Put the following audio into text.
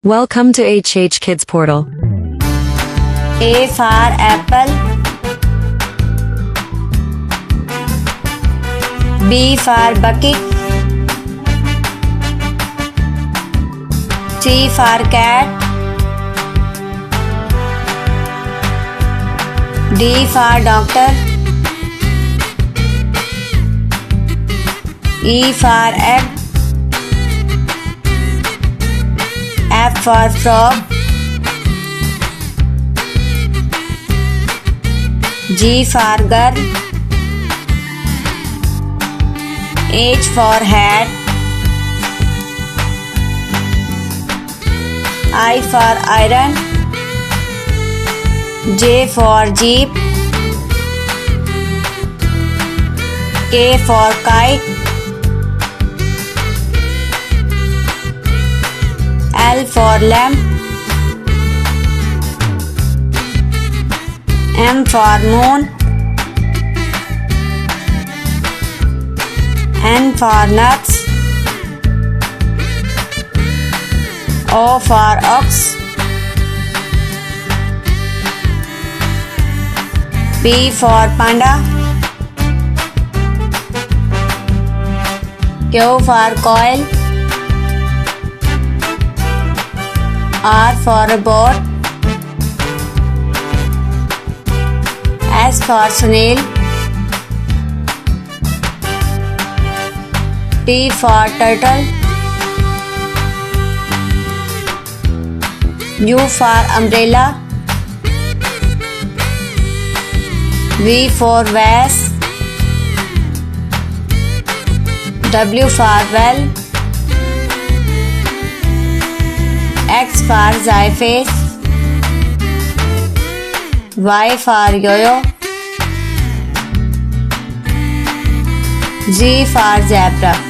Welcome to HH Kids Portal. A for apple. B for bucket. C for cat. D for doctor. E for egg. F for frog. G for girl. H for hat. I for iron. J for jeep. K for kite. L for lamp. M for moon. N for nuts. O for ox. P for panda. Q for coil. R for robot. S for snail. T for turtle. U for umbrella. V for vase. W for well. X for xyphase. Y for yo-yo. Z for zebra.